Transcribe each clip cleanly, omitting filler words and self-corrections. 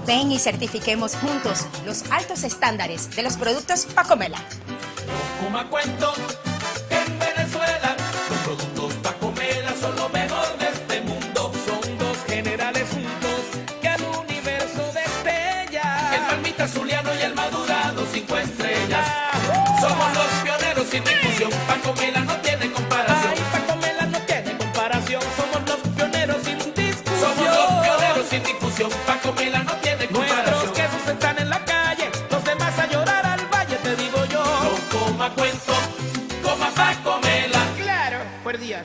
Ven y certifiquemos juntos los altos estándares de los productos Pacomela. Como cuento que en Venezuela los productos Pacomela son lo mejor de este mundo. Son dos generales juntos que al universo destella. El palmita zuliano y el madurado 5 estrellas. Somos los pioneros sin discusión. Pacomela no tiene comparación. Ay, Pacomela no tiene comparación. Somos los pioneros sin discusión. Somos los pioneros sin discusión. Pacomela no tiene comparación. Nuestros quesos están en la calle, los demás a llorar al valle, te digo yo. No coma cuento, coma Pacomela. Claro, por Dios.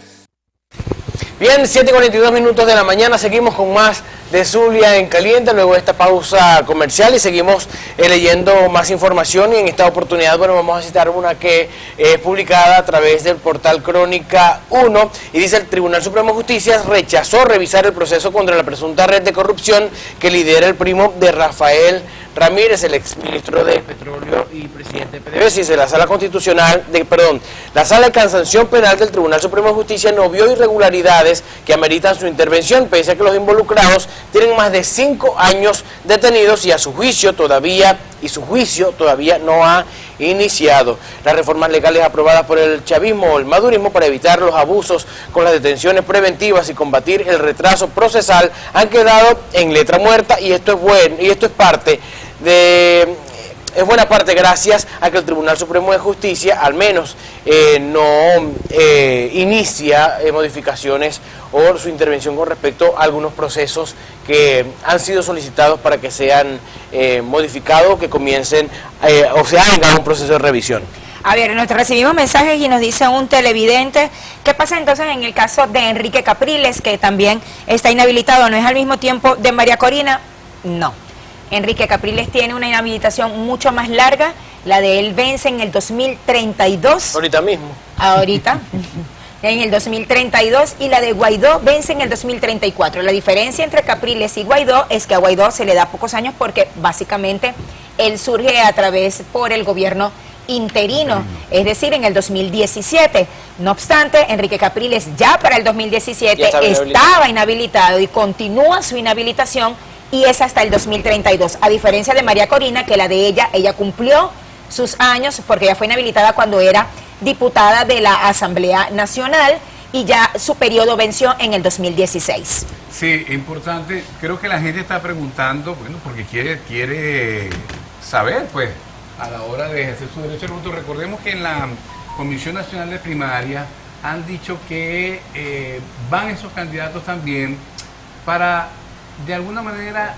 Bien, 7:42 de la mañana, seguimos con más de Zulia en Caliente, luego de esta pausa comercial y seguimos leyendo más información y en esta oportunidad, bueno, vamos a citar una que es publicada a través del portal Crónica 1 y dice: el Tribunal Supremo de Justicia rechazó revisar el proceso contra la presunta red de corrupción que lidera el primo de Rafael Ramírez, el exministro de Petróleo y presidente de PDVSA. La Sala Constitucional, la Sala de Casación Penal del Tribunal Supremo de Justicia no vio irregularidades que ameritan su intervención, pese a que los involucrados tienen más de 5 años detenidos y su juicio todavía no ha iniciado. Las reformas legales aprobadas por el chavismo o el madurismo para evitar los abusos con las detenciones preventivas y combatir el retraso procesal han quedado en letra muerta, y esto es bueno, y esto es buena parte gracias a que el Tribunal Supremo de Justicia al menos no inicia modificaciones o su intervención con respecto a algunos procesos que han sido solicitados para que sean modificados, que comiencen o se haga un proceso de revisión. A ver, nosotros recibimos mensajes y nos dice un televidente: ¿qué pasa entonces en el caso de Enrique Capriles, que también está inhabilitado? ¿No es al mismo tiempo de María Corina? No. Enrique Capriles tiene una inhabilitación mucho más larga. La de él vence en el 2032. Ahorita mismo. Ahorita. En el 2032, y la de Guaidó vence en el 2034. La diferencia entre Capriles y Guaidó es que a Guaidó se le da pocos años porque básicamente él surge por el gobierno interino, es decir, en el 2017. No obstante, Enrique Capriles ya para el 2017 estaba inhabilitado y continúa su inhabilitación, y es hasta el 2032, a diferencia de María Corina, que la de ella cumplió sus años porque ella fue inhabilitada cuando era diputada de la Asamblea Nacional y ya su periodo venció en el 2016. Sí, importante. Creo que la gente está preguntando, bueno, porque quiere saber, pues, a la hora de ejercer su derecho al voto. Recordemos que en la Comisión Nacional de Primaria han dicho que van esos candidatos también para, de alguna manera,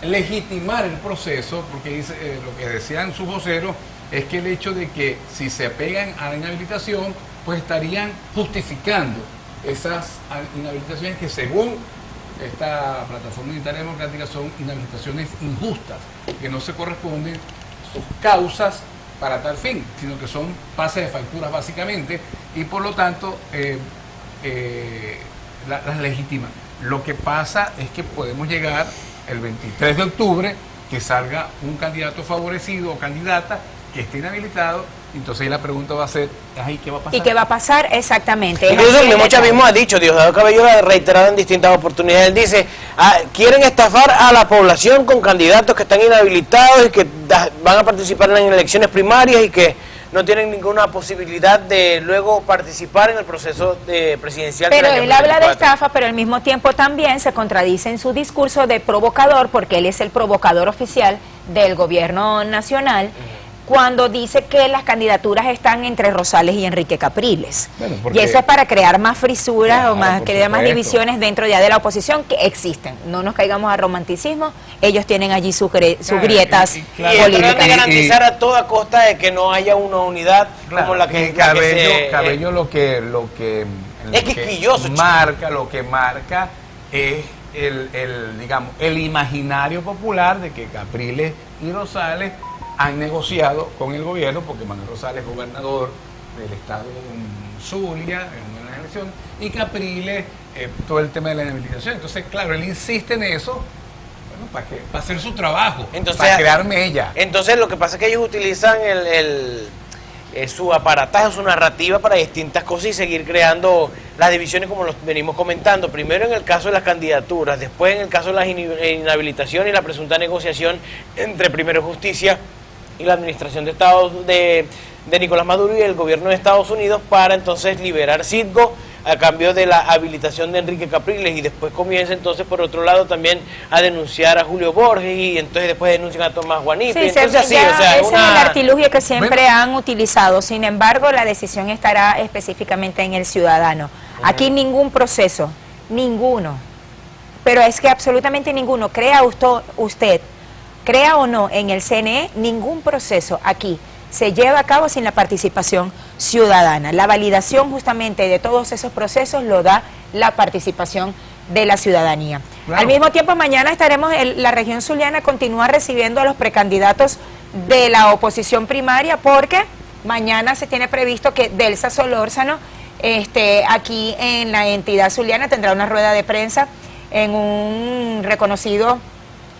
legitimar el proceso, porque dice, lo que decían sus voceros es que el hecho de que si se apegan a la inhabilitación, pues estarían justificando esas inhabilitaciones que, según esta plataforma unitaria democrática, son inhabilitaciones injustas, que no se corresponden sus causas para tal fin, sino que son pases de facturas básicamente, y por lo tanto las legitiman. Lo que pasa es que podemos llegar el 23 de octubre, que salga un candidato favorecido o candidata que esté inhabilitado, entonces ahí la pregunta va a ser: ¿y qué va a pasar? ¿Y qué va a pasar? Exactamente. Incluso el mismo chavismo ha dicho, Diosdado Cabello lo ha reiterado en distintas oportunidades, él dice: quieren estafar a la población con candidatos que están inhabilitados y que van a participar en elecciones primarias y que no tienen ninguna posibilidad de luego participar en el proceso presidencial. Pero él habla de estafa, pero al mismo tiempo también se contradice en su discurso de provocador, porque él es el provocador oficial del gobierno nacional, cuando dice que las candidaturas están entre Rosales y Enrique Capriles. Bueno, y eso es para crear más frisuras, claro, o más crear más divisiones dentro ya de la oposición, que existen. No nos caigamos a romanticismo, ellos tienen allí sus grietas políticas. Y tratan de garantizar a toda costa de que no haya una unidad, claro, como la que Cabello lo que es quisquilloso, lo que marca es el imaginario popular de que Capriles y Rosales han negociado con el gobierno, porque Manuel Rosales es gobernador del estado de Zulia, en la elección, y Capriles, todo el tema de la inhabilitación. Entonces, claro, él insiste en eso, bueno, para hacer su trabajo, entonces, para crear mella. Entonces, lo que pasa es que ellos utilizan su aparataje, su narrativa para distintas cosas y seguir creando las divisiones como los venimos comentando. Primero en el caso de las candidaturas, después en el caso de la inhabilitación y la presunta negociación entre Primero Justicia y la administración de Estado de Nicolás Maduro y el gobierno de Estados Unidos para entonces liberar Citgo a cambio de la habilitación de Enrique Capriles, y después comienza entonces por otro lado también a denunciar a Julio Borges, y entonces después denuncian a Tomás Guanipi. Sí, entonces así, ese o sea, es el artilugio que siempre han utilizado. Sin embargo, la decisión estará específicamente en el ciudadano. Aquí ningún proceso, ninguno, pero es que absolutamente ninguno, crea usted, crea o no en el CNE, ningún proceso aquí se lleva a cabo sin la participación ciudadana. La validación justamente de todos esos procesos lo da la participación de la ciudadanía. Claro. Al mismo tiempo, mañana estaremos, la región zuliana continúa recibiendo a los precandidatos de la oposición primaria, porque mañana se tiene previsto que Delsa Solórzano aquí en la entidad zuliana tendrá una rueda de prensa en un reconocido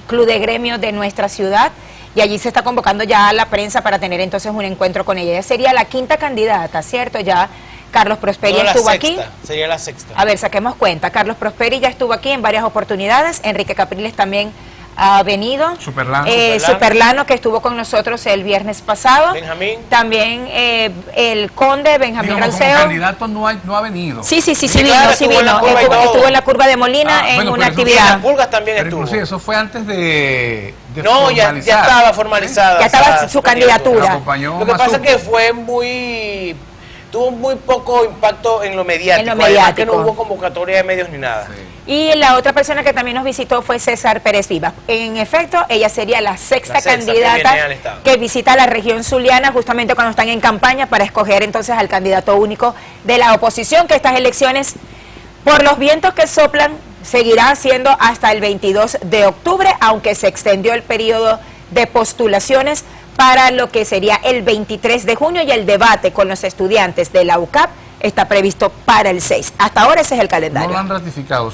club de gremios de nuestra ciudad, y allí se está convocando ya a la prensa para tener entonces un encuentro con ella. Ella sería la quinta candidata, ¿cierto? Ya Carlos Prosperi estuvo aquí. Sería la sexta. A ver, saquemos cuenta. Carlos Prosperi ya estuvo aquí en varias oportunidades. Enrique Capriles también ha venido. Superlano, que estuvo con nosotros el viernes pasado. Benjamín. También el conde Benjamín Ranceo. Como candidato no ha venido. Sí, claro, vino. Estuvo en la curva de Molina en una actividad. En Pulgas también estuvo. Inclusive eso fue antes de no, ya estaba formalizada. Ya estaba su candidatura. Lo que pasa es que tuvo muy poco impacto en lo mediático. Además que no hubo convocatoria de medios ni nada. Sí. Y la otra persona que también nos visitó fue César Pérez Vivas. En efecto, ella sería la sexta candidata que visita la región zuliana justamente cuando están en campaña para escoger entonces al candidato único de la oposición, que estas elecciones, por los vientos que soplan, seguirá siendo hasta el 22 de octubre, aunque se extendió el periodo de postulaciones para lo que sería el 23 de junio, y el debate con los estudiantes de la UCAP está previsto para el 6. Hasta ahora ese es el calendario. No lo han ratificado,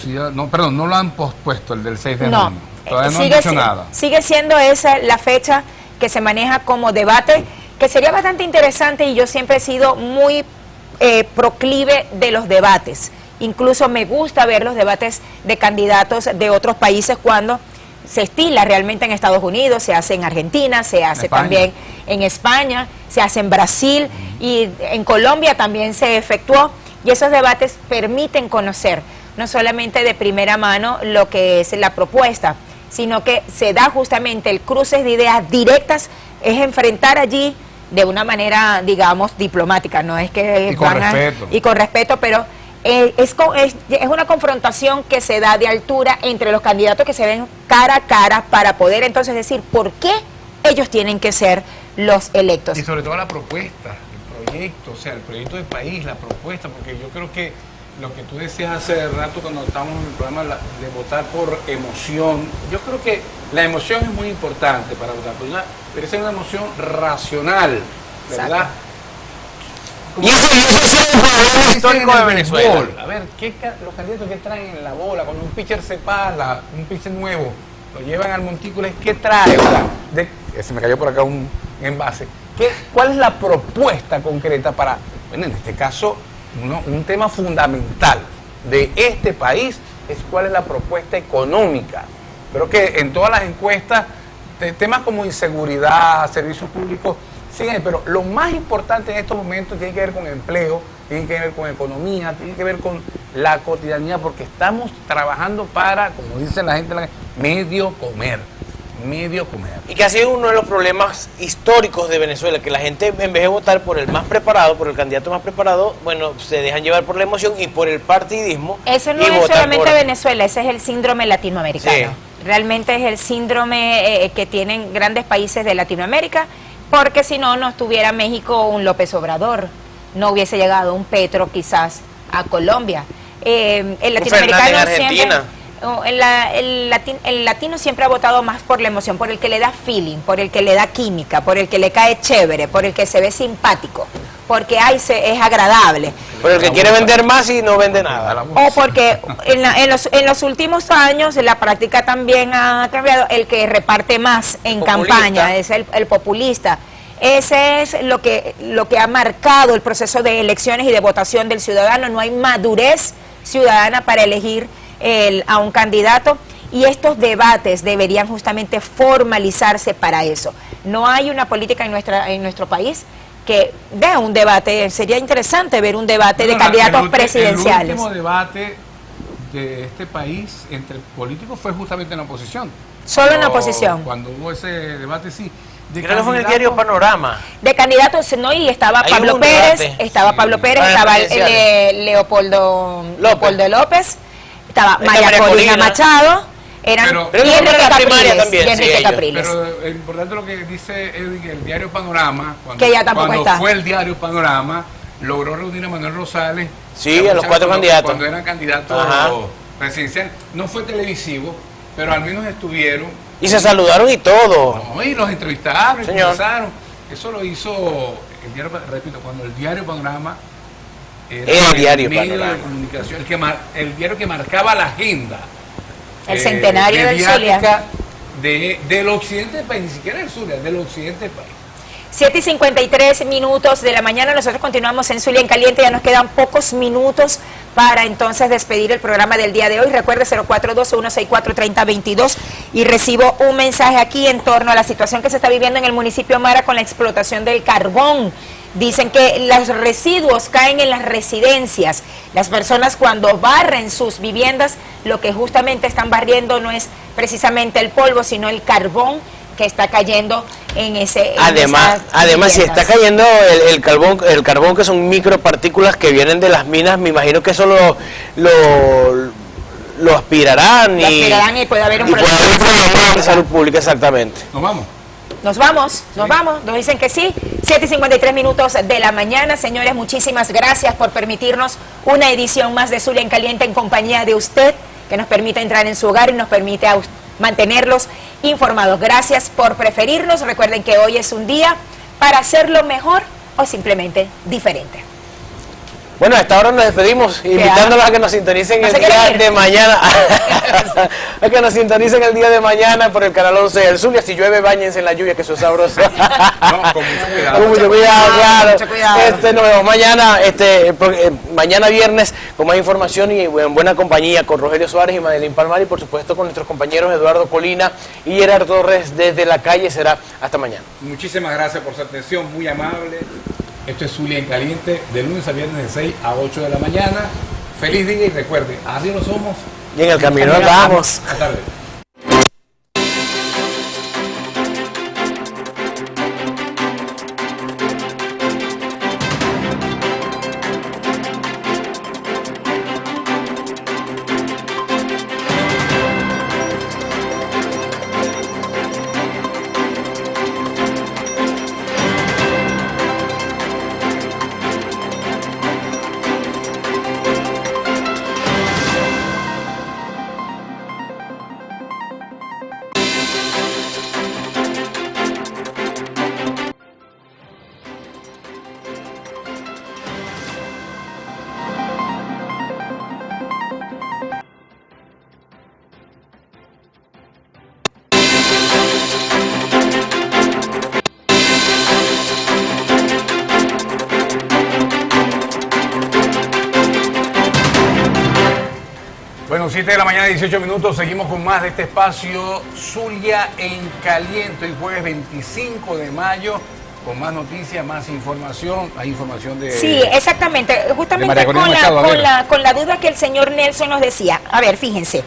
no lo han pospuesto, el del 6 de junio. Todavía no han dicho nada. Sigue siendo esa la fecha que se maneja como debate, que sería bastante interesante, y yo siempre he sido muy proclive de los debates. Incluso me gusta ver los debates de candidatos de otros países cuando se estila realmente en Estados Unidos, se hace en Argentina, se hace también en España, se hace en Brasil, y en Colombia también se efectuó, y esos debates permiten conocer no solamente de primera mano lo que es la propuesta, sino que se da justamente el cruce de ideas directas, es enfrentar allí de una manera, digamos, diplomática, no es que y con respeto. Y con respeto, pero es una confrontación que se da de altura entre los candidatos que se ven cara a cara para poder entonces decir por qué ellos tienen que ser los electos. Y sobre todo la propuesta, el proyecto, o sea, el proyecto de país, la propuesta, porque yo creo que lo que tú decías hace rato cuando estábamos en el programa de votar por emoción, yo creo que la emoción es muy importante para votar, pero esa es una emoción racional, ¿verdad? Exacto. Y eso es el problema histórico de Venezuela. A ver, los candidatos que traen en la bola, cuando un pitcher se pasa, un pitcher nuevo, lo llevan al montículo, ¿qué trae? O sea, se me cayó por acá un envase. ¿Cuál es la propuesta concreta para, bueno, en este caso, un tema fundamental de este país es cuál es la propuesta económica? Creo que en todas las encuestas, temas como inseguridad, servicios públicos, sí, pero lo más importante en estos momentos tiene que ver con empleo, tiene que ver con economía, tiene que ver con la cotidianidad, porque estamos trabajando para, como dice la gente, medio comer. Y que ha sido uno de los problemas históricos de Venezuela, que la gente, en vez de votar por el más preparado, por el candidato más preparado, bueno, se dejan llevar por la emoción y por el partidismo. Eso no es solamente Venezuela, ese es el síndrome latinoamericano. Sí. Realmente es el síndrome que tienen grandes países de Latinoamérica, porque si no, no estuviera México un López Obrador, no hubiese llegado un Petro quizás a Colombia. El latinoamericano siempre, el latino siempre ha votado más por la emoción, por el que le da feeling, por el que le da química, por el que le cae chévere, por el que se ve simpático, porque es agradable. Por el que quiere vender más y no vende nada. O porque en los últimos años la práctica también ha cambiado. El que reparte más en campaña es el populista. Ese es lo que ha marcado el proceso de elecciones y de votación del ciudadano. No hay madurez ciudadana para elegir a un candidato, y estos debates deberían justamente formalizarse para eso. No hay una política en nuestro país que dé un debate. Sería interesante ver un debate de candidatos presidenciales. El último debate de este país entre políticos fue justamente en la oposición. Solo en la oposición. Cuando hubo ese debate, sí. Creo que fue en el diario Panorama. De candidatos, no, y estaba Hay Pablo un Pérez, debate. estaba Pablo Pérez, estaba Leopoldo López, estaba María Corina Machado, eran Pero y en Enrique la primaria Capriles, también, y Enrique sí, ellos. Capriles. Pero es importante lo que dice Edwin, el diario Panorama, cuando, Que ya tampoco cuando está. fue el diario Panorama, logró reunir a Manuel Rosales. Sí, a los 4 candidatos. Cuando eran candidatos Ajá. presidenciales. No fue televisivo, pero al menos estuvieron. Y se saludaron y todo. No, y los entrevistaron, y Señor. conversaron. Eso lo hizo el diario, repito, cuando el diario Panorama Era el diario medio Panorama. de comunicación, el diario que marcaba la agenda. El centenario del Zulia. mediática del occidente del país, ni siquiera del Zulia, del occidente del país. 7:53 de la mañana, nosotros continuamos en Zulia en Caliente, ya nos quedan pocos minutos para entonces despedir el programa del día de hoy. Recuerde 0412-164-3022, y recibo un mensaje aquí en torno a la situación que se está viviendo en el municipio Mara con la explotación del carbón. Dicen que los residuos caen en las residencias. Las personas cuando barren sus viviendas, lo que justamente están barriendo no es precisamente el polvo, sino el carbón que está cayendo en ese. Además, si está cayendo el carbón, que son micropartículas que vienen de las minas, me imagino que eso lo aspirarán. Lo aspirarán y puede haber un problema de salud pública, exactamente. Nos vamos. Nos vamos. Nos dicen que sí. 7:53 de la mañana, señores, muchísimas gracias por permitirnos una edición más de Zulia en Caliente en compañía de usted, que nos permite entrar en su hogar y nos permite mantenerlos informados. Gracias por preferirnos. Recuerden que hoy es un día para hacerlo mejor o simplemente diferente. Bueno, a esta hora nos despedimos, invitándolos a que nos sintonicen el día de mañana. A que nos sintonicen el día de mañana por el canal 11 del Zulia. Si llueve, báñense en la lluvia, que eso es sabroso. No, con mucho cuidado. Con mucho cuidado, claro. Mucho cuidado. Nos vemos mañana, mañana viernes, con más información y en buena compañía con Rogelio Suárez y Madeline Palmar, y por supuesto con nuestros compañeros Eduardo Colina y Gerardo Torres desde la calle. Será hasta mañana. Muchísimas gracias por su atención, muy amable. Esto es Zulia en Caliente, de lunes a viernes de 6 a 8 de la mañana. Feliz día y recuerde, así lo somos. Y en el camino andamos. Hasta tarde. Bueno, 7 de la mañana, 18 minutos, seguimos con más de este espacio Zulia en Caliente, hoy jueves 25 de mayo, con más noticias, más información, hay información de... Sí, exactamente, justamente María Corina Machado, con la duda que el señor Nelson nos decía. A ver, fíjense,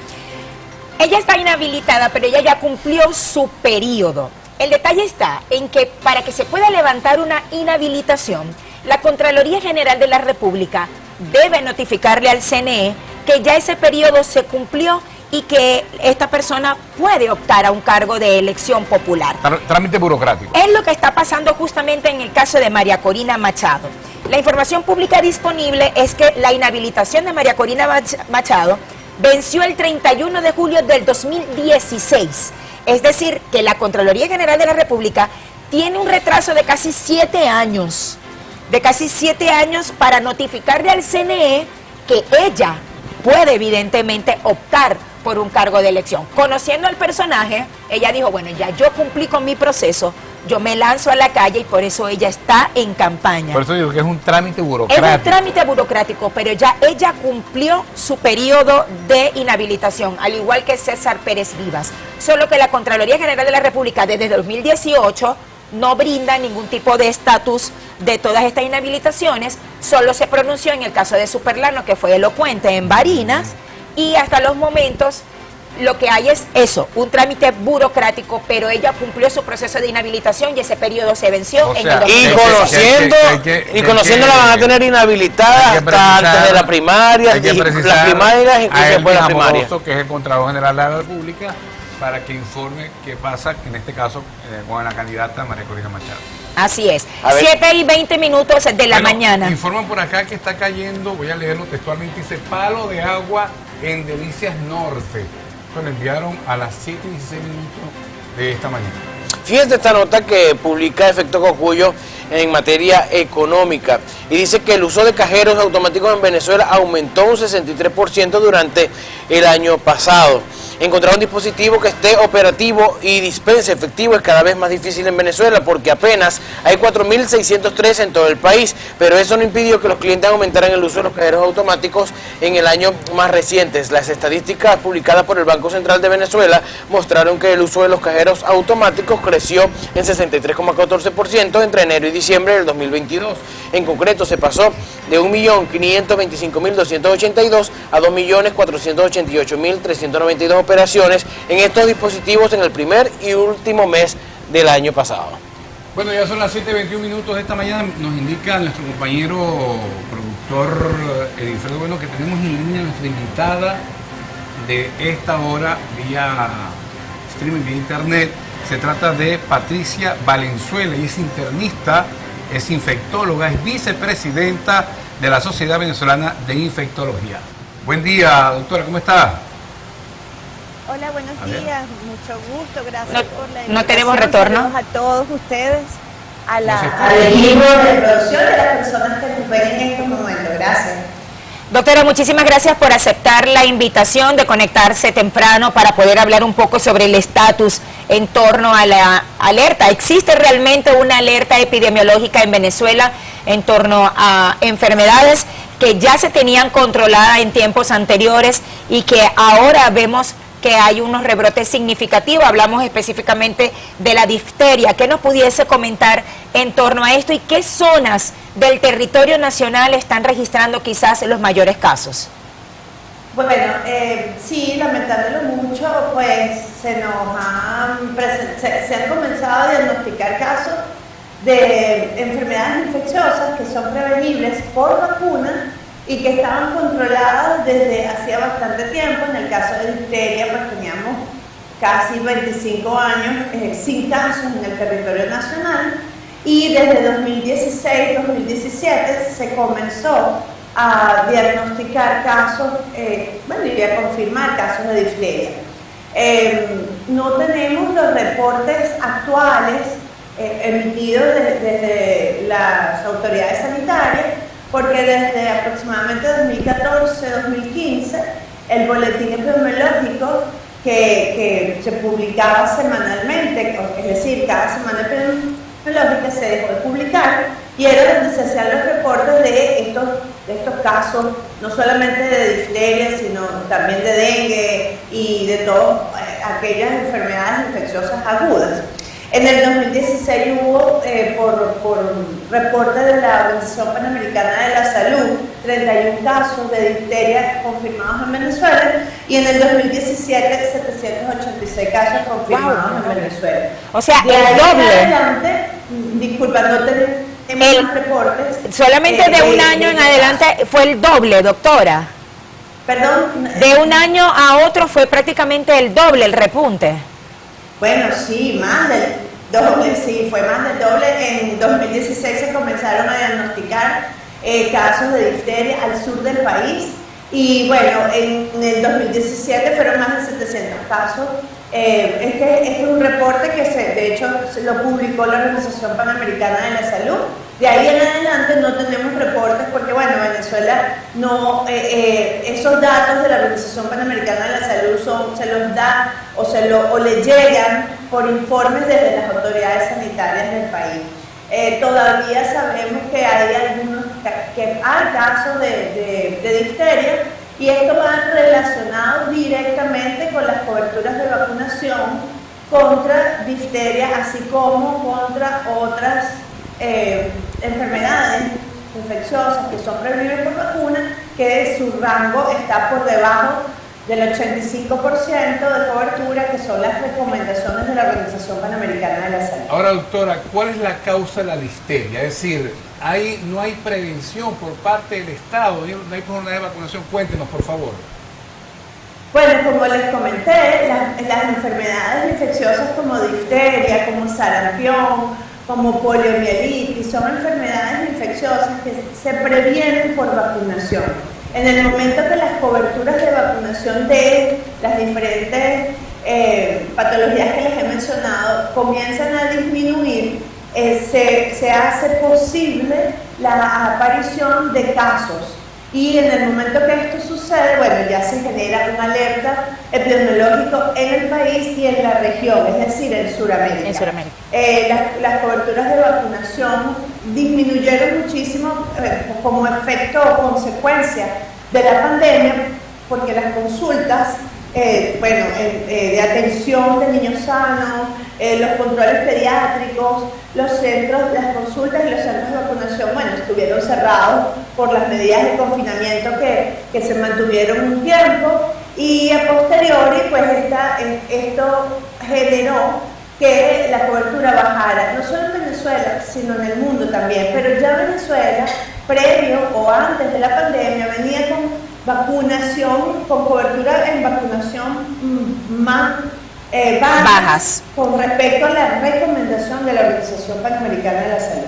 ella está inhabilitada, pero ella ya cumplió su periodo. El detalle está en que para que se pueda levantar una inhabilitación, la Contraloría General de la República debe notificarle al CNE que ya ese periodo se cumplió y que esta persona puede optar a un cargo de elección popular. Trámite burocrático. Es lo que está pasando justamente en el caso de María Corina Machado. La información pública disponible es que la inhabilitación de María Corina Machado venció el 31 de julio del 2016. Es decir, que la Contraloría General de la República tiene un retraso de casi 7 años. De casi 7 años para notificarle al CNE que ella puede evidentemente optar por un cargo de elección. Conociendo al personaje, ella dijo, bueno, ya yo cumplí con mi proceso, yo me lanzo a la calle y por eso ella está en campaña. Por eso digo que es un trámite Es burocrático. un trámite burocrático, pero ya ella cumplió su periodo de inhabilitación, al igual que César Pérez Vivas. Solo que la Contraloría General de la República desde 2018 no brinda ningún tipo de estatus de todas estas inhabilitaciones, solo se pronunció en el caso de Superlano, que fue elocuente en Barinas, y hasta los momentos lo que hay es eso, un trámite burocrático, pero ella cumplió su proceso de inhabilitación y ese periodo se venció O en sea, el Y 2016. conociendo la van a tener inhabilitada hasta antes de la primaria, hay que y las precisar primarias, incluso a después de la Elvis primaria. Amoroso, que es el Contralor General de la República, para que informe qué pasa, en este caso, con la candidata María Corina Machado. Así es, A ver. 7:20 de la Bueno, mañana. Informan por acá que está cayendo, voy a leerlo textualmente, dice palo de agua en Delicias Norte. Esto lo enviaron a las 7:16 de esta mañana. Fíjate esta nota que publica Efecto Cocuyo en materia económica y dice que el uso de cajeros automáticos en Venezuela aumentó un 63% durante el año pasado. Encontrar un dispositivo que esté operativo y dispense efectivo es cada vez más difícil en Venezuela porque apenas hay 4.603 en todo el país, pero eso no impidió que los clientes aumentaran el uso de los cajeros automáticos en el año más reciente. Las estadísticas publicadas por el Banco Central de Venezuela mostraron que el uso de los cajeros automáticos creció en 63,14% entre enero y diciembre del 2022. En concreto, se pasó de 1.525.282 a 2.488.392 operaciones en estos dispositivos en el primer y último mes del año pasado. Bueno, ya son las 7:21 de esta mañana, nos indica nuestro compañero productor Edilfredo Bueno que tenemos en línea nuestra invitada de esta hora vía streaming, vía internet. Se trata de Patricia Valenzuela, y es internista, es infectóloga, es vicepresidenta de la Sociedad Venezolana de Infectología. Buen día, doctora, ¿cómo está? Hola, buenos días, mucho gusto, gracias No- por la no invitación. tenemos retorno. Saludos a todos ustedes, al No se equipo de producción, de las personas que nos ven en estos momentos. Gracias. Doctora, muchísimas gracias por aceptar la invitación de conectarse temprano para poder hablar un poco sobre el estatus en torno a la alerta. ¿Existe realmente una alerta epidemiológica en Venezuela en torno a enfermedades que ya se tenían controladas en tiempos anteriores y que ahora vemos que hay unos rebrotes significativos? Hablamos específicamente de la difteria. ¿Qué nos pudiese comentar en torno a esto y qué zonas del territorio nacional están registrando quizás los mayores casos? Bueno, sí, lamentándolo mucho, pues se han comenzado a diagnosticar casos de enfermedades infecciosas que son prevenibles por vacuna y que estaban controladas desde hacía bastante tiempo. En el caso de difteria, pues teníamos casi 25 años sin casos en el territorio nacional, y desde 2016-2017 se comenzó a diagnosticar casos, y a confirmar casos de difteria. No tenemos los reportes actuales emitidos desde las autoridades sanitarias, porque desde aproximadamente 2014-2015 el boletín epidemiológico que se publicaba semanalmente, es decir, cada semana epidemiológica, se dejó de publicar, y era donde se hacían los reportes de estos casos, no solamente de difteria, sino también de dengue y de todas aquellas enfermedades infecciosas agudas. En el 2016 hubo, por reporte de la Organización Panamericana de la Salud, 31 casos de difteria confirmados en Venezuela, y en el 2017 786 casos confirmados en Venezuela. O sea, De el ahí en doble. adelante, disculpa, no tenemos más reportes. Solamente de un año en adelante fue el doble, doctora. Perdón. De un año a otro fue prácticamente el doble el repunte. Bueno, sí, más del doble, sí, fue más del doble. En 2016 se comenzaron a diagnosticar casos de difteria al sur del país, y bueno, en el 2017 fueron más de 700 casos. Este es un reporte que de hecho lo publicó la Organización Panamericana de la Salud, De ahí en adelante no tenemos reportes porque, bueno, Venezuela no, esos datos de la Organización Panamericana de la Salud se los da o le llegan por informes desde las autoridades sanitarias del país. Todavía sabemos que hay casos de difteria y esto va relacionado directamente con las coberturas de vacunación contra difteria, así como contra otras enfermedades infecciosas que son prevenibles por vacuna, que su rango está por debajo del 85% de cobertura, que son las recomendaciones de la Organización Panamericana de la Salud. Ahora, doctora, ¿cuál es la causa de la difteria? Es decir, no hay prevención por parte del Estado, no hay jornada de vacunación. Cuéntenos, por favor. Bueno, como les comenté, las enfermedades infecciosas como difteria, como sarampión, como poliomielitis, son enfermedades infecciosas que se previenen por vacunación. En el momento que las coberturas de vacunación de las diferentes patologías que les he mencionado comienzan a disminuir, se hace posible la aparición de casos. Y en el momento que esto sucede, bueno, ya se genera una alerta epidemiológica en el país y en la región, es decir, en Sudamérica. En Sudamérica. Las coberturas de vacunación disminuyeron muchísimo como efecto o consecuencia de la pandemia, porque las consultas, de atención de niños sanos, los controles pediátricos, los centros, las consultas y los centros de vacunación, bueno, estuvieron cerrados por las medidas de confinamiento que se mantuvieron un tiempo, y a posteriori, pues esto generó que la cobertura bajara, no solo en Venezuela, sino en el mundo también. Pero ya Venezuela, previo o antes de la pandemia, venía con vacunación, con cobertura en vacunación más bajas con respecto a la recomendación de la Organización Panamericana de la Salud.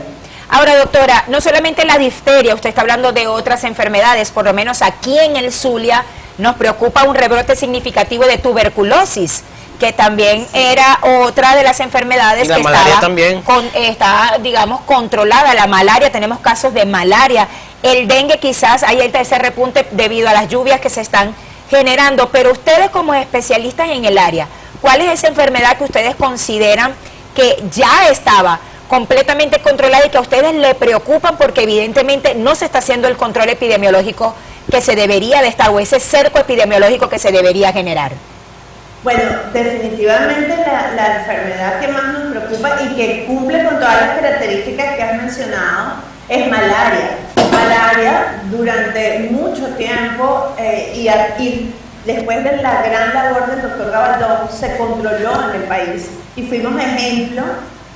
Ahora, doctora, no solamente la difteria, usted está hablando de otras enfermedades, por lo menos aquí en el Zulia nos preocupa un rebrote significativo de tuberculosis, que también era otra de las enfermedades que está, digamos, controlada. La malaria, tenemos casos de malaria. El dengue quizás hay ese repunte debido a las lluvias que se están generando, pero ustedes como especialistas en el área, ¿cuál es esa enfermedad que ustedes consideran que ya estaba completamente controlada y que a ustedes le preocupan porque evidentemente no se está haciendo el control epidemiológico que se debería de estar, o ese cerco epidemiológico que se debería generar? Bueno, definitivamente la enfermedad que más nos preocupa y que cumple con todas las características que has mencionado es malaria. Malaria durante mucho tiempo y después de la gran labor del doctor Gabaldón se controló en el país y fuimos ejemplo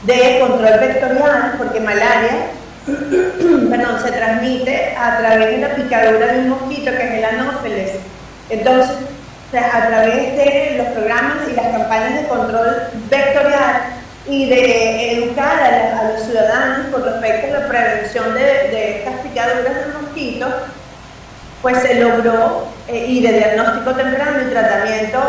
de control vectorial, porque malaria se transmite a través de la picadura de un mosquito que es el anófeles. Entonces, a través de los programas y las campañas de control vectorial y de educar a los ciudadanos con respecto a la prevención de estas picaduras de mosquitos, pues se logró, y de diagnóstico temprano y tratamiento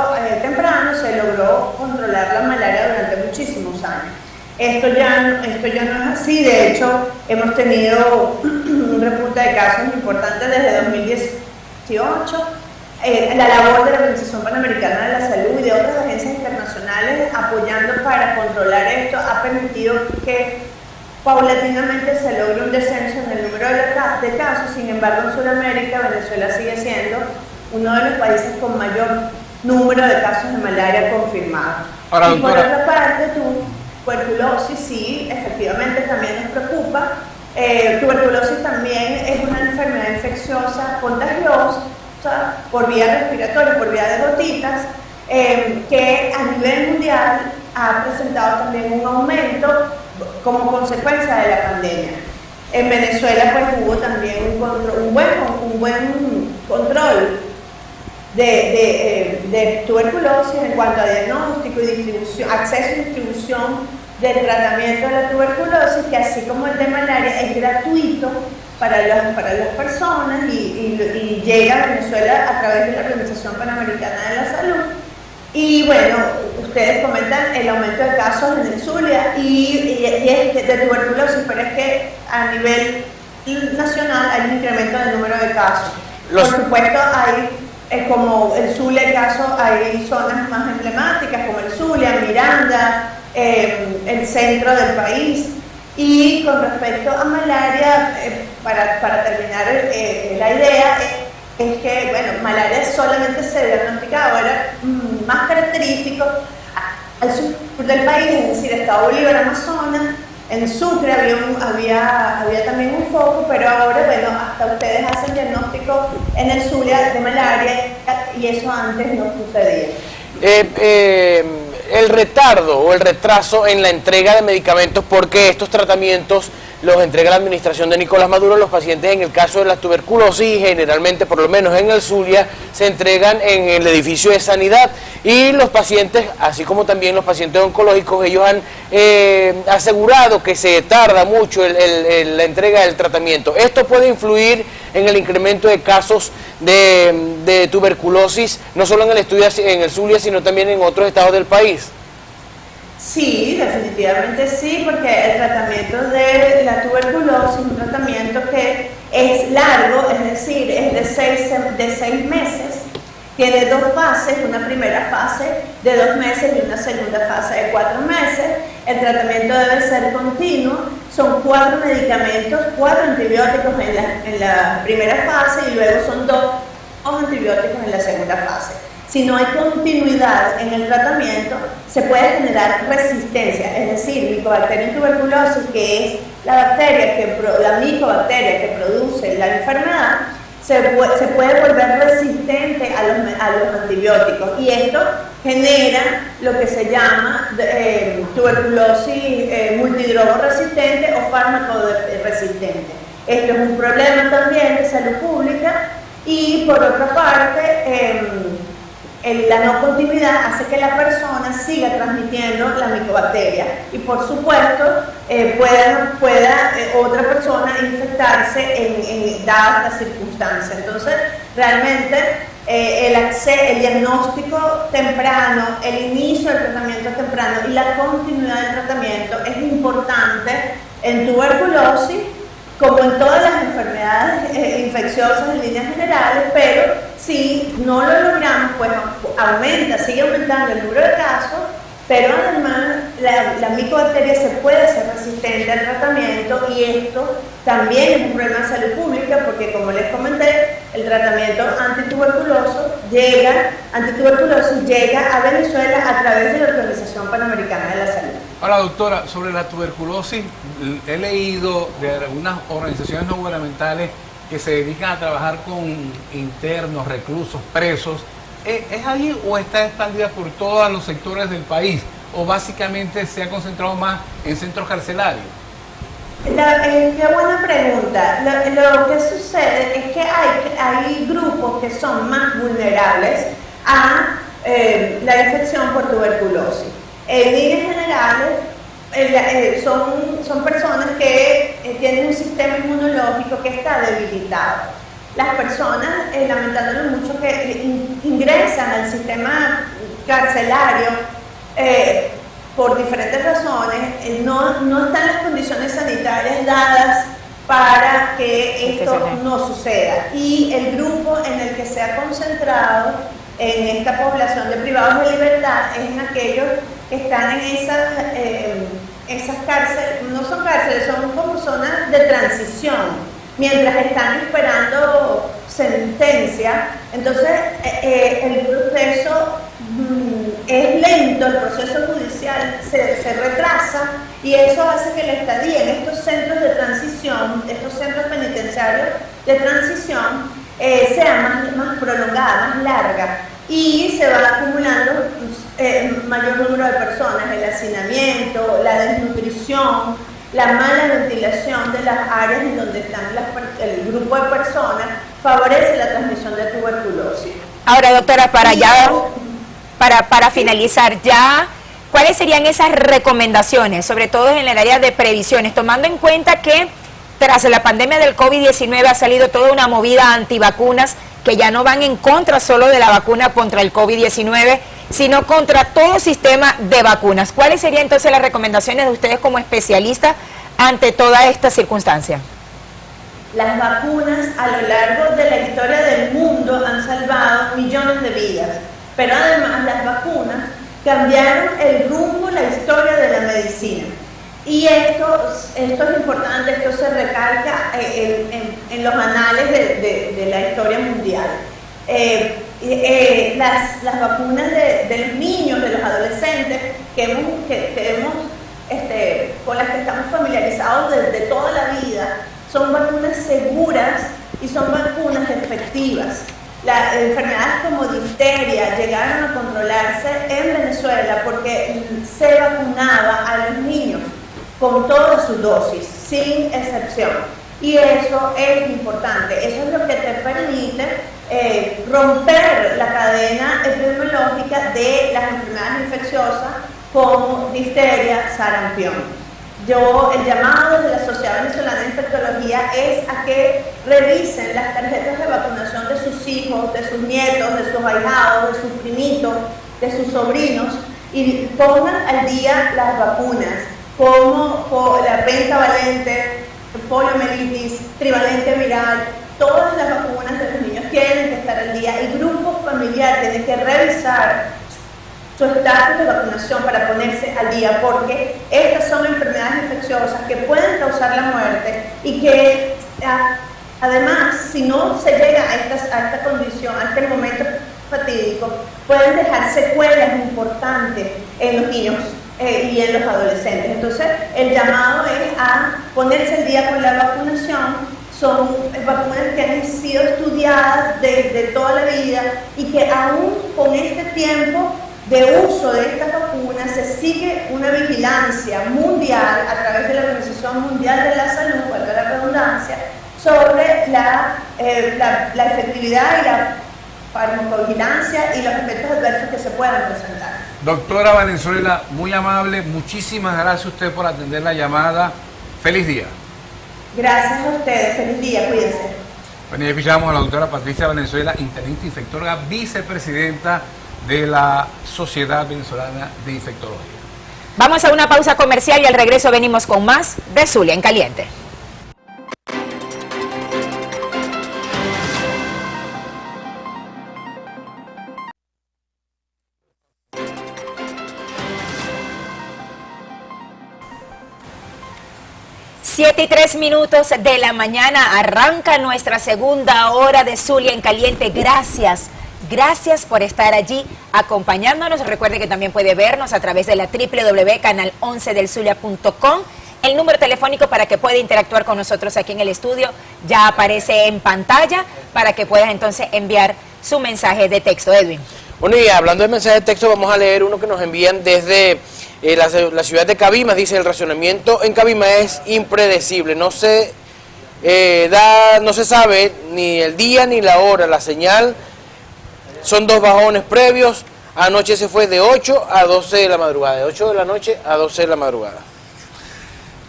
temprano, se logró controlar la malaria durante muchísimos años. Esto ya no es así. De hecho, hemos tenido un repunte de casos importante desde 2018. La labor de la Organización Panamericana de la Salud y de otras agencias internacionales apoyando para controlar esto ha permitido que paulatinamente se logre un descenso en el número de casos. Sin embargo, en Sudamérica, Venezuela sigue siendo uno de los países con mayor número de casos de malaria confirmados. Ahora, y por doctora, otra parte, tuberculosis sí, efectivamente también nos preocupa. Tuberculosis también es una enfermedad infecciosa contagiosa por vía respiratoria, por vía de gotitas, que a nivel mundial ha presentado también un aumento como consecuencia de la pandemia. En Venezuela pues hubo también un buen control de tuberculosis en cuanto a diagnóstico y distribución, acceso y distribución del tratamiento de la tuberculosis, que así como el de malaria es gratuito para las personas y llega a Venezuela a través de la Organización Panamericana de la Salud. Y bueno, ustedes comentan el aumento de casos en el Zulia y es de tuberculosis, pero es que a nivel nacional hay un incremento del número de casos. Por supuesto, hay, como el Zulia, hay casos, hay zonas más emblemáticas como el Zulia, Miranda, el centro del país. Y con respecto a malaria, para terminar la idea, es que, bueno, malaria solamente se diagnosticaba, era más característico al sur del país, es decir, Estado Bolívar, Amazonas. En Sucre había también un foco, pero ahora, bueno, hasta ustedes hacen diagnóstico en el Zulia de malaria y eso antes no sucedía. El retardo o el retraso en la entrega de medicamentos, porque estos tratamientos los entrega la administración de Nicolás Maduro. Los pacientes, en el caso de la tuberculosis, generalmente, por lo menos en el Zulia, se entregan en el edificio de sanidad, y los pacientes, así como también los pacientes oncológicos, ellos han asegurado que se tarda mucho la entrega del tratamiento. Esto puede influir en el incremento de casos de tuberculosis, no solo en el Zulia, sino también en otros estados del país. Sí, definitivamente sí, porque el tratamiento de la tuberculosis es un tratamiento que es largo, es decir, es de 6 meses, tiene 2 fases, una primera fase de 2 meses y una segunda fase de 4 meses. El tratamiento debe ser continuo, son 4 medicamentos, 4 antibióticos en la primera fase y luego son 2 antibióticos en la segunda fase. Si no hay continuidad en el tratamiento, se puede generar resistencia, es decir, Mycobacterium tuberculosis, que es la micobacteria que produce la enfermedad, se puede volver resistente a los antibióticos, y esto genera lo que se llama tuberculosis multidrogo resistente o fármaco resistente. Esto es un problema también de salud pública, y por otra parte, la no continuidad hace que la persona siga transmitiendo la micobacteria y, por supuesto, pueda otra persona infectarse dadas las circunstancias. Entonces, realmente el diagnóstico temprano, el inicio del tratamiento temprano y la continuidad del tratamiento es importante en tuberculosis, como en todas las enfermedades infecciosas en líneas generales, pero si no lo logramos, pues sigue aumentando el número de casos, pero además la micobacteria se puede hacer resistente al tratamiento, y esto también es un problema de salud pública, porque, como les comenté, el tratamiento antituberculosis llega a Venezuela a través de la Organización Panamericana de la Salud. Ahora, doctora, sobre la tuberculosis, he leído de algunas organizaciones no gubernamentales que se dedican a trabajar con internos, reclusos, presos. ¿Es ahí o está expandida por todos los sectores del país? ¿O básicamente se ha concentrado más en centros carcelarios? Qué buena pregunta. Lo que sucede es que hay grupos que son más vulnerables a la infección por tuberculosis. En líneas generales, son personas que tienen un sistema inmunológico que está debilitado. Las personas, lamentándolo mucho, que ingresan al sistema carcelario por diferentes razones, no están las condiciones sanitarias dadas para que esto no suceda. Y el grupo en el que se ha concentrado en esta población de privados de libertad es en aquellos que están en esas cárceles, no son cárceles, son como zonas de transición, mientras están esperando sentencia. Entonces el proceso es lento, el proceso judicial se retrasa, y eso hace que la estadía en estos centros de transición, estos centros penitenciarios de transición, sea más prolongada, más larga, y se va acumulando mayor número de personas, el hacinamiento, la desnutrición, la mala ventilación de las áreas en donde están el grupo de personas, favorece la transmisión de tuberculosis. Ahora, doctora, para finalizar ya, ¿cuáles serían esas recomendaciones, sobre todo en el área de previsiones, tomando en cuenta que tras la pandemia del COVID-19 ha salido toda una movida antivacunas que ya no van en contra solo de la vacuna contra el COVID-19, sino contra todo sistema de vacunas. ¿Cuáles serían entonces las recomendaciones de ustedes como especialistas ante toda esta circunstancia? Las vacunas a lo largo de la historia del mundo han salvado millones de vidas, pero además las vacunas cambiaron el rumbo, la historia de la medicina. Y esto es importante, esto se recalca en los anales de la historia mundial. Las vacunas de los niños, de los adolescentes, con las que estamos familiarizados desde toda la vida, son vacunas seguras y son vacunas efectivas. Las enfermedades como difteria llegaron a controlarse en Venezuela porque se vacunaba a los niños con todas sus dosis, sin excepción. Y eso es importante, eso es lo que te permite romper la cadena epidemiológica de las enfermedades infecciosas como difteria, sarampión. El llamado de la Sociedad Venezolana de Infectología es a que revisen las tarjetas de vacunación de sus hijos, de sus nietos, de sus ahijados, de sus primitos, de sus sobrinos y pongan al día las vacunas como la pentavalente, poliomielitis, trivalente viral. Todas las vacunas de los niños tienen que estar al día. El grupo familiar tiene que revisar su estatus de vacunación para ponerse al día, porque estas son enfermedades infecciosas que pueden causar la muerte y que además, si no se llega a esta condición, a este momento fatídico, pueden dejar secuelas importantes en los niños y en los adolescentes. Entonces, el llamado es a ponerse al día con la vacunación. Son vacunas que han sido estudiadas de toda la vida y que aún con este tiempo de uso de estas vacunas se sigue una vigilancia mundial a través de la Organización Mundial de la Salud, valga la redundancia, sobre la efectividad y la farmacovigilancia y los efectos adversos que se puedan presentar. Doctora Valenzuela, muy amable, muchísimas gracias a usted por atender la llamada. Feliz día. Gracias a ustedes, feliz día, cuídense. Bueno, ya escuchamos a la doctora Patricia Valenzuela, intendente infectóloga, vicepresidenta de la Sociedad Venezolana de Infectología. Vamos a una pausa comercial y al regreso venimos con más de Zulia en Caliente. Siete y 3 minutos de la mañana arranca nuestra segunda hora de Zulia en Caliente. Gracias por estar allí acompañándonos. Recuerde que también puede vernos a través de la www.canal11delzulia.com. El número telefónico para que pueda interactuar con nosotros aquí en el estudio ya aparece en pantalla para que puedas entonces enviar su mensaje de texto. Edwin. Bueno, y hablando de mensaje de texto, vamos a leer uno que nos envían desde la ciudad de Cabimas. Dice: el racionamiento en Cabimas es impredecible, no se sabe ni el día ni la hora, la señal. Son 2 bajones previos. Anoche se fue de 8 a 12 de la madrugada, de 8 de la noche a 12 de la madrugada.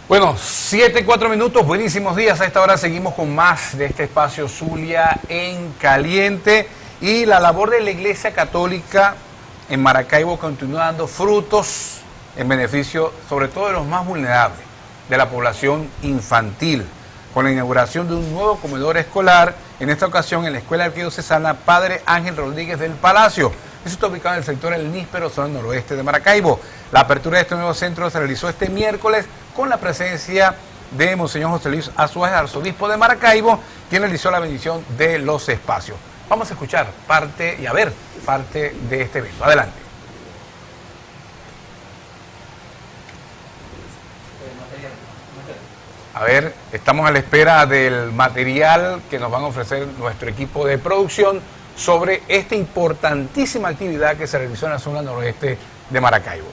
Bueno, 7:04 minutos, buenísimos días. A esta hora seguimos con más de este espacio Zulia en Caliente. Y la labor de la Iglesia Católica en Maracaibo continúa dando frutos en beneficio sobre todo de los más vulnerables, de la población infantil, con la inauguración de un nuevo comedor escolar, en esta ocasión en la Escuela Arquidiocesana Padre Ángel Rodríguez del Palacio. Eso está ubicado en el sector El Níspero, zona noroeste de Maracaibo. La apertura de este nuevo centro se realizó este miércoles con la presencia de Monseñor José Luis Azuaje, arzobispo de Maracaibo, quien realizó la bendición de los espacios. Vamos a escuchar parte y a ver parte de este evento. Adelante. A ver, estamos a la espera del material que nos van a ofrecer nuestro equipo de producción sobre esta importantísima actividad que se realizó en la zona noroeste de Maracaibo.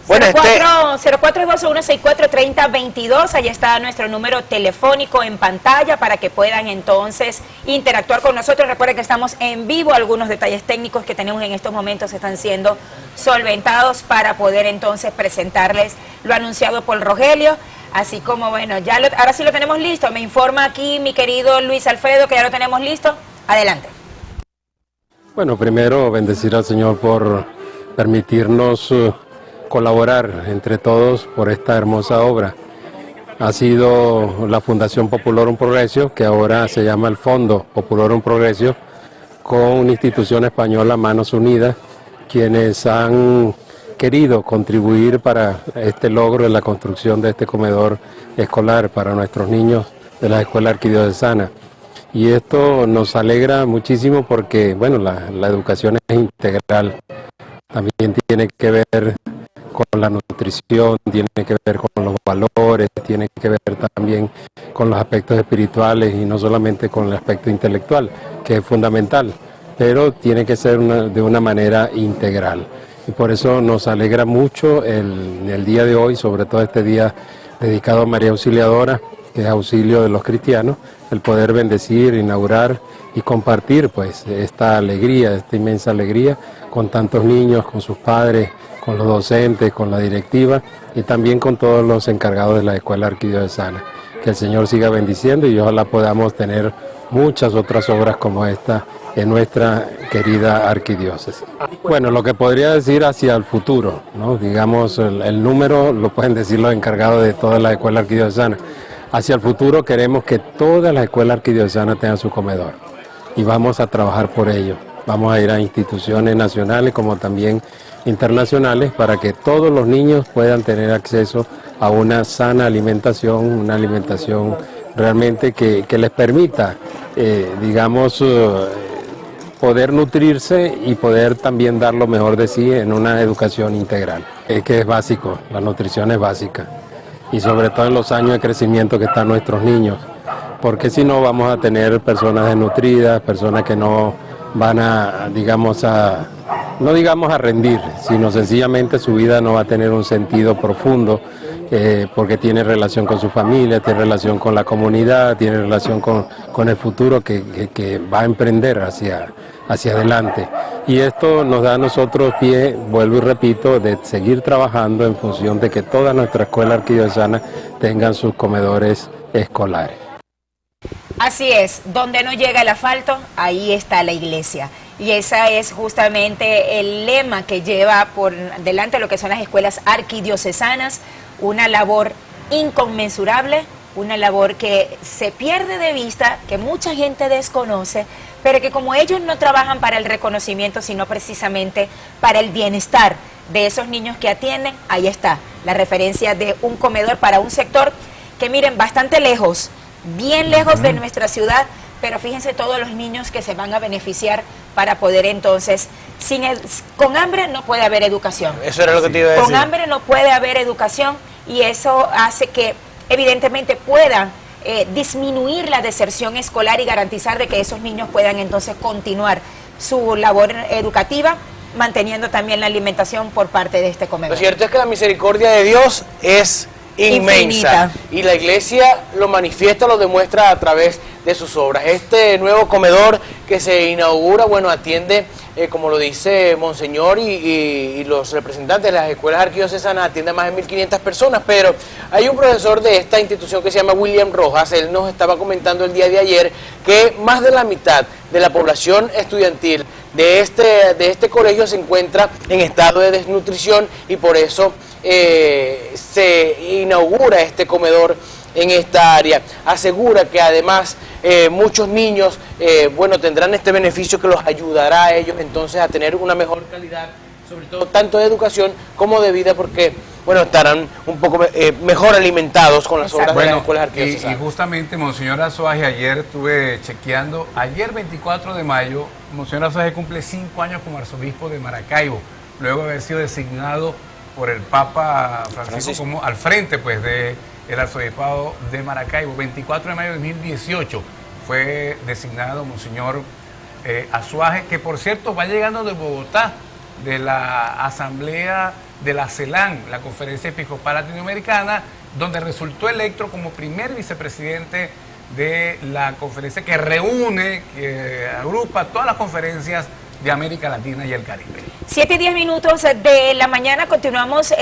Bueno, 0421643022, allá está nuestro número telefónico en pantalla para que puedan entonces interactuar con nosotros. Recuerden que estamos en vivo, algunos detalles técnicos que tenemos en estos momentos están siendo solventados para poder entonces presentarles lo anunciado por Rogelio, así como bueno, ahora sí lo tenemos listo. Me informa aquí mi querido Luis Alfredo que ya lo tenemos listo. Adelante. Bueno, primero bendecir al Señor por permitirnos colaborar entre todos por esta hermosa obra. Ha sido la Fundación Populorum Progressio, que ahora se llama el Fondo Populorum Progressio, con una institución española, Manos Unidas, quienes han querido contribuir para este logro de la construcción de este comedor escolar para nuestros niños de la Escuela Arquidiocesana. Y esto nos alegra muchísimo porque, bueno, la educación es integral, también tiene que ver con la nutrición, tiene que ver con los valores, tiene que ver también con los aspectos espirituales y no solamente con el aspecto intelectual, que es fundamental, pero tiene que ser de una manera integral. Y por eso nos alegra mucho el día de hoy, sobre todo este día dedicado a María Auxiliadora, que es auxilio de los cristianos, el poder bendecir, inaugurar y compartir pues esta alegría, esta inmensa alegría con tantos niños, con sus padres, con los docentes, con la directiva y también con todos los encargados de la Escuela Arquidiocesana. Que el Señor siga bendiciendo y ojalá podamos tener muchas otras obras como esta en nuestra querida arquidiócesis. Bueno, lo que podría decir hacia el futuro, ¿no? Digamos, el número lo pueden decir los encargados de toda la Escuela Arquidiocesana. Hacia el futuro queremos que toda la Escuela Arquidiocesana tenga su comedor y vamos a trabajar por ello. Vamos a ir a instituciones nacionales como también internacionales para que todos los niños puedan tener acceso a una sana alimentación, una alimentación realmente que les permita, digamos, poder nutrirse y poder también dar lo mejor de sí en una educación integral. Es que es básico, la nutrición es básica y sobre todo en los años de crecimiento que están nuestros niños, porque si no vamos a tener personas desnutridas, personas que no van a, no digamos a rendir, sino sencillamente su vida no va a tener un sentido profundo, porque tiene relación con su familia, tiene relación con la comunidad, tiene relación con el futuro que va a emprender hacia adelante. Y esto nos da a nosotros pie, vuelvo y repito, de seguir trabajando en función de que toda nuestra escuela arquidiocesana tengan sus comedores escolares. Así es, donde no llega el asfalto, ahí está la iglesia. Y ese es justamente el lema que lleva por delante lo que son las escuelas arquidiocesanas, una labor inconmensurable, una labor que se pierde de vista, que mucha gente desconoce, pero que como ellos no trabajan para el reconocimiento, sino precisamente para el bienestar de esos niños que atienden, ahí está la referencia de un comedor para un sector que miren bastante lejos, bien lejos de nuestra ciudad, pero fíjense todos los niños que se van a beneficiar para poder entonces, con hambre no puede haber educación. Eso era lo que te iba a decir. Con hambre no puede haber educación y eso hace que evidentemente pueda disminuir la deserción escolar y garantizar de que esos niños puedan entonces continuar su labor educativa, manteniendo también la alimentación por parte de este comedor. Lo cierto es que la misericordia de Dios es inmensa y la iglesia lo manifiesta, lo demuestra a través de sus obras. Este nuevo comedor que se inaugura, bueno, atiende, como lo dice Monseñor y los representantes de las escuelas arquidiocesanas, atiende a más de 1.500 personas, pero hay un profesor de esta institución que se llama William Rojas. Él nos estaba comentando el día de ayer que más de la mitad de la población estudiantil de este colegio se encuentra en estado de desnutrición y por eso se inaugura este comedor en esta área. Asegura que además muchos niños bueno, tendrán este beneficio que los ayudará a ellos entonces a tener una mejor calidad, sobre todo tanto de educación como de vida, porque bueno, estarán un poco mejor alimentados con las obras de las escuelas arquidiocesanas. Y justamente, Monseñor Azuaje, ayer estuve chequeando, ayer 24 de mayo, Monseñor Azuaje cumple 5 años como arzobispo de Maracaibo, luego de haber sido designado por el Papa Francisco como al frente pues de el arzobispado de Maracaibo. 24 de mayo de 2018 fue designado Monseñor Azuaje, que por cierto va llegando de Bogotá, de la asamblea de la CELAN, la Conferencia Episcopal Latinoamericana, donde resultó electo como primer vicepresidente de la conferencia que reúne, que agrupa todas las conferencias de América Latina y el Caribe. 7:10 de la mañana, continuamos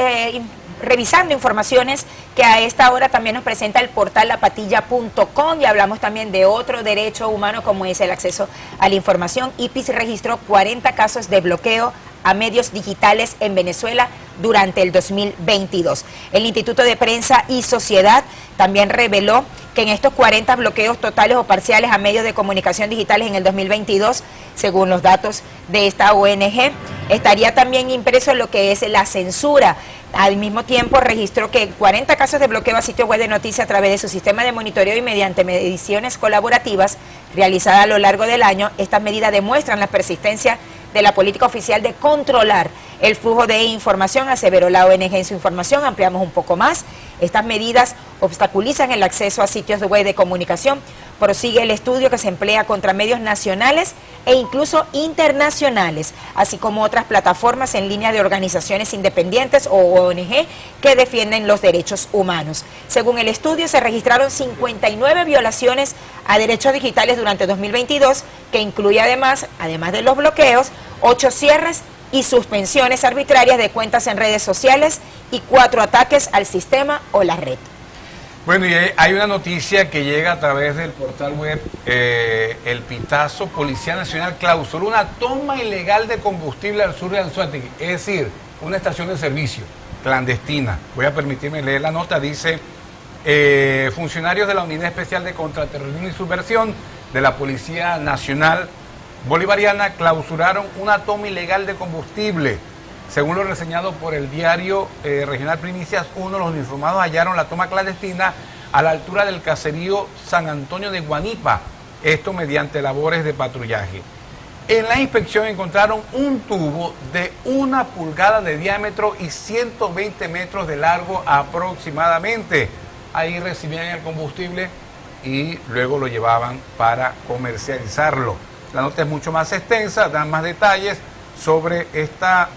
revisando informaciones que a esta hora también nos presenta el portal lapatilla.com, y hablamos también de otro derecho humano como es el acceso a la información. IPIS registró 40 casos de bloqueo a medios digitales en Venezuela durante el 2022. El Instituto de Prensa y Sociedad también reveló que en estos 40 bloqueos totales o parciales a medios de comunicación digitales en el 2022, según los datos de esta ONG, estaría también impreso lo que es la censura. Al mismo tiempo registró que 40 casos de bloqueo a sitios web de noticias a través de su sistema de monitoreo y mediante mediciones colaborativas realizadas a lo largo del año. Estas medidas demuestran la persistencia de la política oficial de controlar el flujo de información, aseveró la ONG en su información. Ampliamos un poco más. Estas medidas obstaculizan el acceso a sitios de web de comunicación. Prosigue el estudio que se emplea contra medios nacionales e incluso internacionales, así como otras plataformas en línea de organizaciones independientes o ONG que defienden los derechos humanos. Según el estudio, se registraron 59 violaciones a derechos digitales durante 2022, que incluye además de los bloqueos, 8 cierres y suspensiones arbitrarias de cuentas en redes sociales y 4 ataques al sistema o la red. Bueno, y hay una noticia que llega a través del portal web El Pitazo. Policía Nacional clausuró una toma ilegal de combustible al sur de Anzoátegui, es decir, una estación de servicio clandestina. Voy a permitirme leer la nota. Dice, funcionarios de la Unidad Especial de Contraterrorismo y Subversión de la Policía Nacional Bolivariana clausuraron una toma ilegal de combustible. Según lo reseñado por el diario regional Primicias 1, los uniformados hallaron la toma clandestina a la altura del caserío San Antonio de Guanipa, esto mediante labores de patrullaje. En la inspección encontraron un tubo de 1 pulgada de diámetro y 120 metros de largo aproximadamente. Ahí recibían el combustible y luego lo llevaban para comercializarlo. La nota es mucho más extensa, da más detalles sobre esta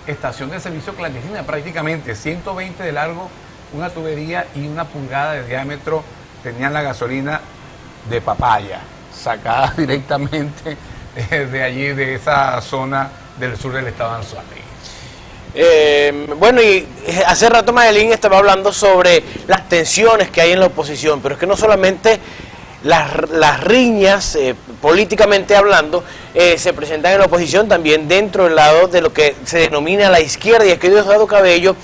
estación de servicio clandestina, prácticamente 120 de largo, una tubería y 1 pulgada de diámetro. Tenían la gasolina de papaya, sacada directamente de allí, de esa zona del sur del estado de Anzoátegui. Bueno, y hace rato Madeline estaba hablando sobre las tensiones que hay en la oposición, pero es que no solamente las riñas, políticamente hablando, se presentan en la oposición, también dentro del lado de lo que se denomina la izquierda, y es que Diosdado Cabello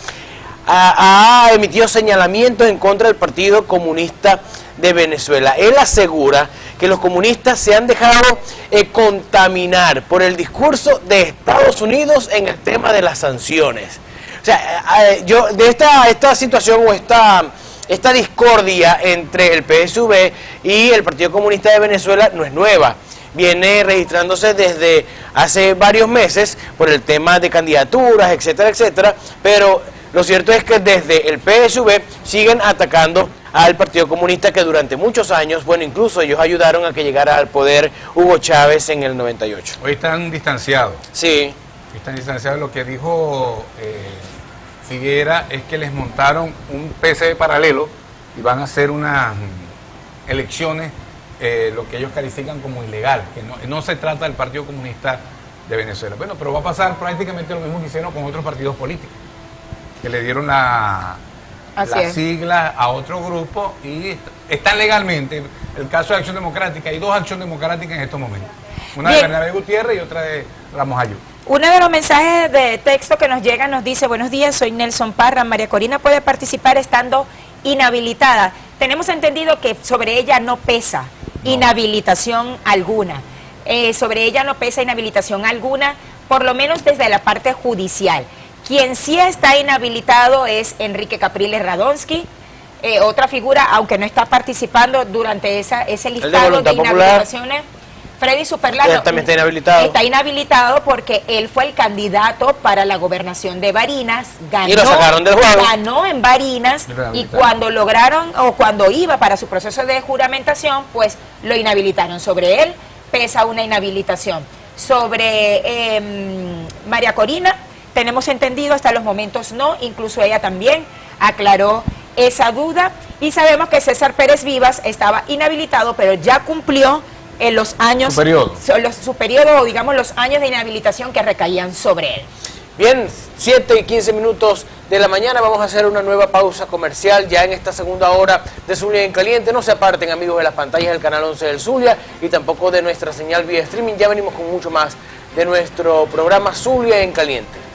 ha emitido señalamientos en contra del Partido Comunista de Venezuela. Él asegura que los comunistas se han dejado contaminar por el discurso de Estados Unidos en el tema de las sanciones. O sea, yo de esta situación o esta discordia entre el PSV y el Partido Comunista de Venezuela no es nueva. Viene registrándose desde hace varios meses por el tema de candidaturas, etcétera, etcétera, pero lo cierto es que desde el PSV siguen atacando al Partido Comunista, que durante muchos años, bueno, incluso ellos ayudaron a que llegara al poder Hugo Chávez en el 98. Hoy están distanciados. Sí. Están distanciados. Lo que dijo Figuera es que les montaron un PC paralelo y van a hacer unas elecciones, lo que ellos califican como ilegal, que no se trata del Partido Comunista de Venezuela. Bueno, pero va a pasar prácticamente lo mismo que hicieron con otros partidos políticos, que le dieron la sigla a otro grupo y están legalmente. El caso de Acción Democrática, hay 2 Acción Democráticas en estos momentos. Una de Bernabé Gutiérrez y otra de Ramos Ayú. Uno de los mensajes de texto que nos llega nos dice: buenos días, soy Nelson Parra, María Corina puede participar estando inhabilitada. Tenemos entendido que sobre ella no pesa inhabilitación alguna. Sobre ella no pesa inhabilitación alguna, por lo menos desde la parte judicial. Quien sí está inhabilitado es Enrique Capriles Radonsky, otra figura, aunque no está participando durante ese listado de inhabilitaciones. Freddy Superlano también está inhabilitado. Está inhabilitado porque él fue el candidato para la gobernación de Barinas, ganó, y lo sacaron del juego. Ganó en Barinas, y cuando cuando iba para su proceso de juramentación, pues lo inhabilitaron. Sobre él pesa una inhabilitación. Sobre María Corina, tenemos entendido hasta los momentos no, incluso ella también aclaró esa duda, y sabemos que César Pérez Vivas estaba inhabilitado, pero ya cumplió en los años, su periodo, o digamos los años de inhabilitación que recaían sobre él. Bien, 7 y 15 minutos de la mañana, vamos a hacer una nueva pausa comercial ya en esta segunda hora de Zulia en Caliente. No se aparten, amigos, de las pantallas del canal 11 del Zulia y tampoco de nuestra señal vía streaming. Ya venimos con mucho más de nuestro programa Zulia en Caliente.